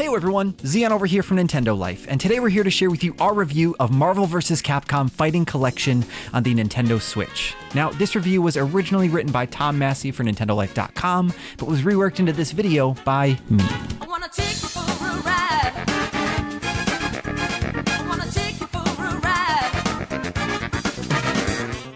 Hey everyone, Zion over here from Nintendo Life, and today we're here to share with you our review of Marvel vs. Capcom Fighting Collection on the Nintendo Switch. Now, this review was originally written by Tom Massey for NintendoLife.com, but was reworked into this video by me. I wanna take you for a ride. I wanna take you for a ride.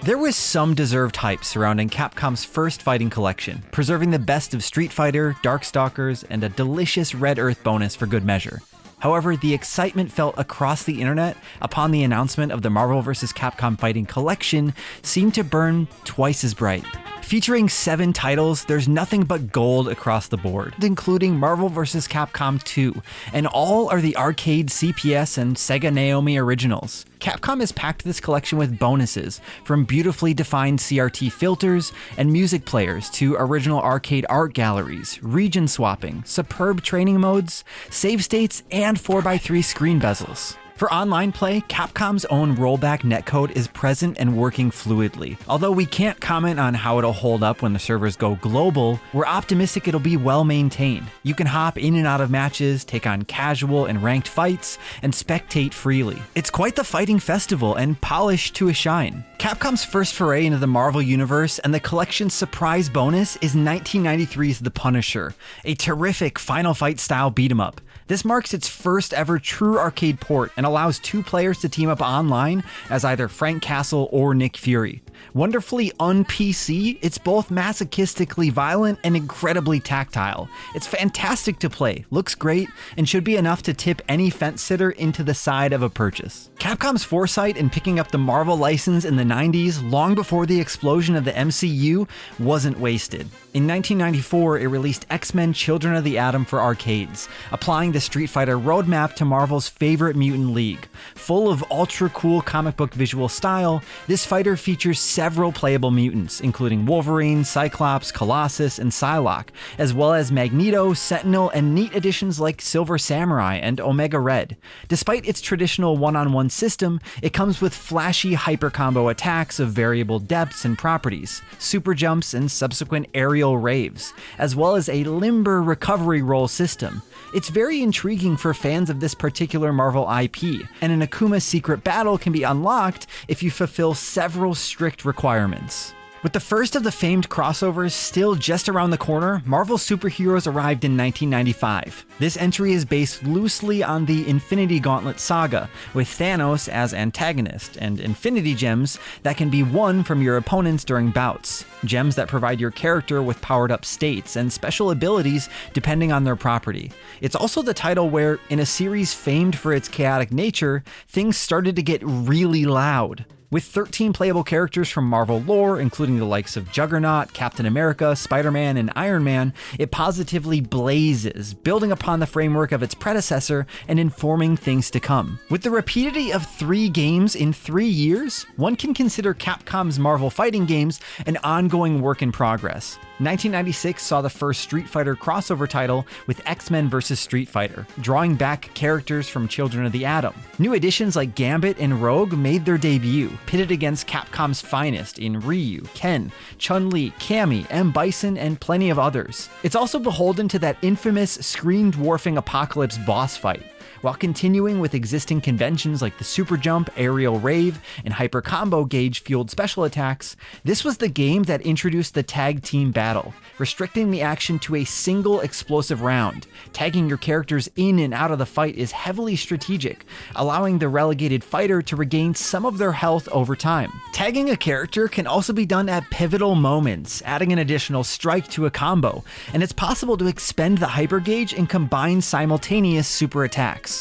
There was some deserved hype surrounding Capcom's first fighting collection, preserving the best of Street Fighter, Darkstalkers, and a delicious Red Earth bonus for good measure. However, the excitement felt across the internet upon the announcement of the Marvel vs. Capcom Fighting Collection seemed to burn twice as bright. Featuring 7 titles, there's nothing but gold across the board, including Marvel vs. Capcom 2, and all are the arcade, CPS, and Sega Naomi originals. Capcom has packed this collection with bonuses, from beautifully defined CRT filters and music players to original arcade art galleries, region swapping, superb training modes, save states, and 4x3 screen bezels. For online play, Capcom's own rollback netcode is present and working fluidly. Although we can't comment on how it'll hold up when the servers go global, we're optimistic it'll be well maintained. You can hop in and out of matches, take on casual and ranked fights, and spectate freely. It's quite the fighting festival and polished to a shine. Capcom's first foray into the Marvel Universe and the collection's surprise bonus is 1993's The Punisher, a terrific Final Fight style beat 'em up. This marks its first ever true arcade port and allows 2 players to team up online as either Frank Castle or Nick Fury. Wonderfully un-PC, it's both masochistically violent and incredibly tactile. It's fantastic to play, looks great, and should be enough to tip any fence sitter into the side of a purchase. Capcom's foresight in picking up the Marvel license in the 90s, long before the explosion of the MCU, wasn't wasted. In 1994, it released X-Men Children of the Atom for arcades, applying the Street Fighter roadmap to Marvel's favorite mutant league. Full of ultra-cool comic book visual style, this fighter features several playable mutants, including Wolverine, Cyclops, Colossus, and Psylocke, as well as Magneto, Sentinel, and neat additions like Silver Samurai and Omega Red. Despite its traditional one-on-one system, it comes with flashy hyper-combo attacks of variable depths and properties, super jumps, and subsequent aerial raves, as well as a limber recovery roll system. It's very intriguing for fans of this particular Marvel IP, and an Akuma secret battle can be unlocked if you fulfill several strict requirements. With the first of the famed crossovers still just around the corner, Marvel Superheroes arrived in 1995. This entry is based loosely on the Infinity Gauntlet saga, with Thanos as antagonist, and Infinity Gems that can be won from your opponents during bouts. Gems that provide your character with powered-up states and special abilities depending on their property. It's also the title where, in a series famed for its chaotic nature, things started to get really loud. With 13 playable characters from Marvel lore, including the likes of Juggernaut, Captain America, Spider-Man, and Iron Man, it positively blazes, building upon the framework of its predecessor and informing things to come. With the rapidity of 3 games in 3 years, one can consider Capcom's Marvel fighting games an ongoing work in progress. 1996 saw the first Street Fighter crossover title with X-Men vs. Street Fighter, drawing back characters from Children of the Atom. New additions like Gambit and Rogue made their debut, pitted against Capcom's finest in Ryu, Ken, Chun-Li, Cammy, M. Bison, and plenty of others. It's also beholden to that infamous screen-dwarfing Apocalypse boss fight, while continuing with existing conventions like the Super Jump, Aerial Rave, and Hyper Combo Gauge-fueled special attacks. This was the game that introduced the tag team battle, restricting the action to a single explosive round. Tagging your characters in and out of the fight is heavily strategic, allowing the relegated fighter to regain some of their health over time. Tagging a character can also be done at pivotal moments, adding an additional strike to a combo, and it's possible to expend the Hyper Gauge and combine simultaneous super attacks.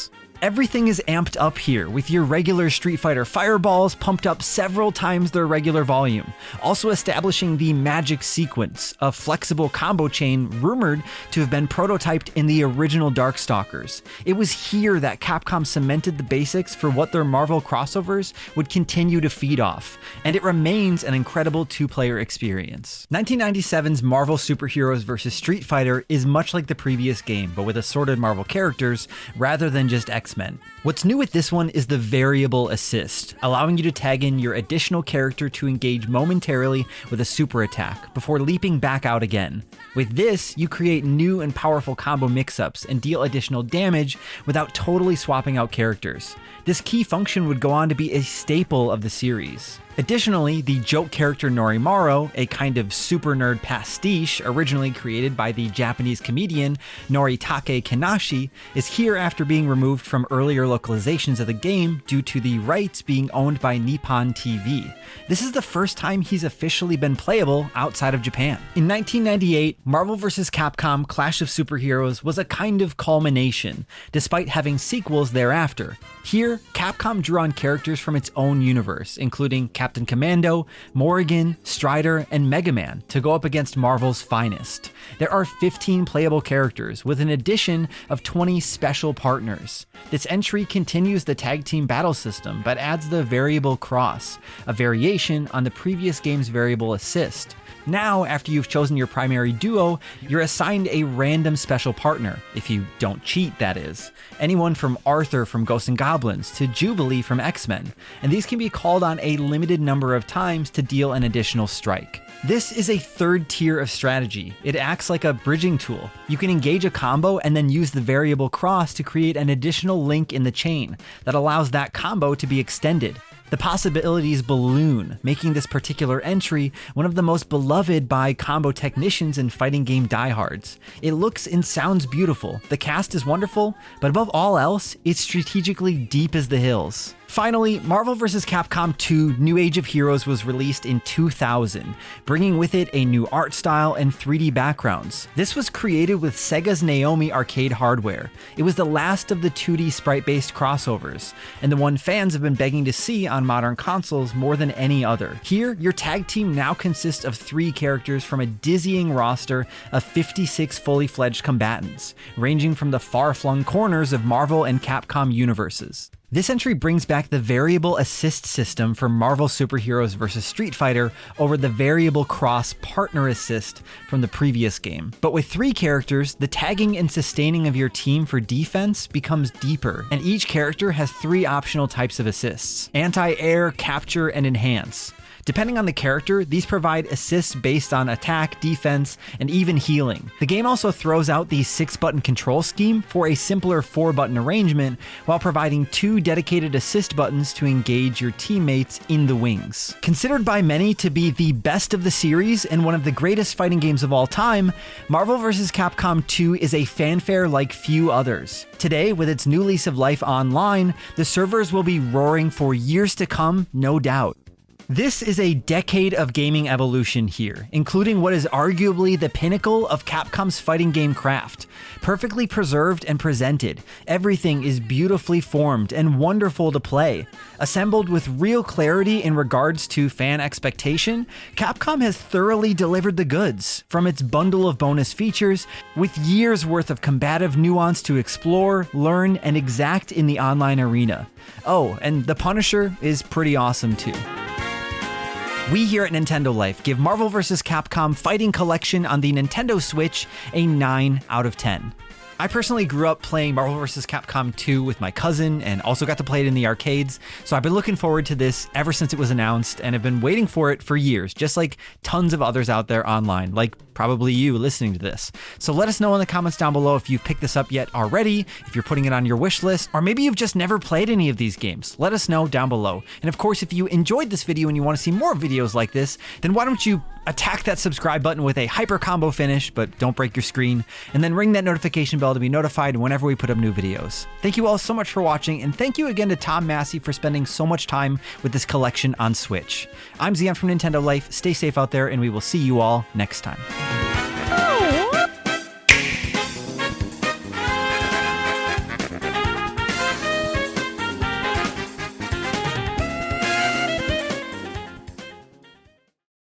Everything is amped up here, with your regular Street Fighter fireballs pumped up several times their regular volume, also establishing the magic sequence, a flexible combo chain rumored to have been prototyped in the original Darkstalkers. It was here that Capcom cemented the basics for what their Marvel crossovers would continue to feed off, and it remains an incredible 2-player experience. 1997's Marvel Superheroes vs. Street Fighter is much like the previous game, but with assorted Marvel characters rather than just X-Men. What's new with this one is the variable assist, allowing you to tag in your additional character to engage momentarily with a super attack before leaping back out again. With this, you create new and powerful combo mix-ups and deal additional damage without totally swapping out characters. This key function would go on to be a staple of the series. Additionally, the joke character Norimaro, a kind of super nerd pastiche originally created by the Japanese comedian Noritake Kanashi, is here after being removed from earlier localizations of the game due to the rights being owned by Nippon TV. This is the first time he's officially been playable outside of Japan. In 1998, Marvel vs. Capcom Clash of Superheroes was a kind of culmination, despite having sequels thereafter. Here, Capcom drew on characters from its own universe, including Captain Commando, Morrigan, Strider, and Mega Man to go up against Marvel's finest. There are 15 playable characters, with an addition of 20 special partners. This entry continues the tag team battle system, but adds the variable cross, a variation on the previous game's variable assist. Now, after you've chosen your primary duo, you're assigned a random special partner, if you don't cheat, that is. Anyone from Arthur from Ghosts and Goblins to Jubilee from X-Men, and these can be called on a limited number of times to deal an additional strike. This is a third tier of strategy. It acts like a bridging tool. You can engage a combo and then use the variable cross to create an additional link in the chain that allows that combo to be extended. The possibilities balloon, making this particular entry one of the most beloved by combo technicians and fighting game diehards. It looks and sounds beautiful, the cast is wonderful, but above all else, it's strategically deep as the hills. Finally, Marvel vs. Capcom 2 New Age of Heroes was released in 2000, bringing with it a new art style and 3D backgrounds. This was created with Sega's Naomi arcade hardware. It was the last of the 2D sprite-based crossovers, and the one fans have been begging to see on modern consoles more than any other. Here, your tag team now consists of 3 characters from a dizzying roster of 56 fully fledged combatants, ranging from the far-flung corners of Marvel and Capcom universes. This entry brings back the variable assist system for Marvel Superheroes vs. Street Fighter over the variable cross partner assist from the previous game. But with 3 characters, the tagging and sustaining of your team for defense becomes deeper, and each character has 3 optional types of assists: anti-air, capture, and enhance. Depending on the character, these provide assists based on attack, defense, and even healing. The game also throws out the 6-button control scheme for a simpler 4-button arrangement, while providing 2 dedicated assist buttons to engage your teammates in the wings. Considered by many to be the best of the series and one of the greatest fighting games of all time, Marvel vs. Capcom 2 is a fanfare like few others. Today, with its new lease of life online, the servers will be roaring for years to come, no doubt. This is a decade of gaming evolution here, including what is arguably the pinnacle of Capcom's fighting game craft. Perfectly preserved and presented, everything is beautifully formed and wonderful to play. Assembled with real clarity in regards to fan expectation, Capcom has thoroughly delivered the goods, from its bundle of bonus features, with years worth of combative nuance to explore, learn, and exact in the online arena. Oh, and the Punisher is pretty awesome too. We here at Nintendo Life give Marvel vs. Capcom Fighting Collection on the Nintendo Switch a 9 out of 10. I personally grew up playing Marvel vs. Capcom 2 with my cousin and also got to play it in the arcades, so I've been looking forward to this ever since it was announced and have been waiting for it for years, just like tons of others out there online, like probably you listening to this. So let us know in the comments down below if you've picked this up yet already, if you're putting it on your wish list, or maybe you've just never played any of these games. Let us know down below. And of course, if you enjoyed this video and you want to see more videos like this, then why don't you attack that subscribe button with a hyper combo finish, but don't break your screen, and then ring that notification bell to be notified whenever we put up new videos. Thank you all so much for watching, and thank you again to Tom Massey for spending so much time with this collection on Switch. I'm Zion from Nintendo Life. Stay safe out there, and we will see you all next time.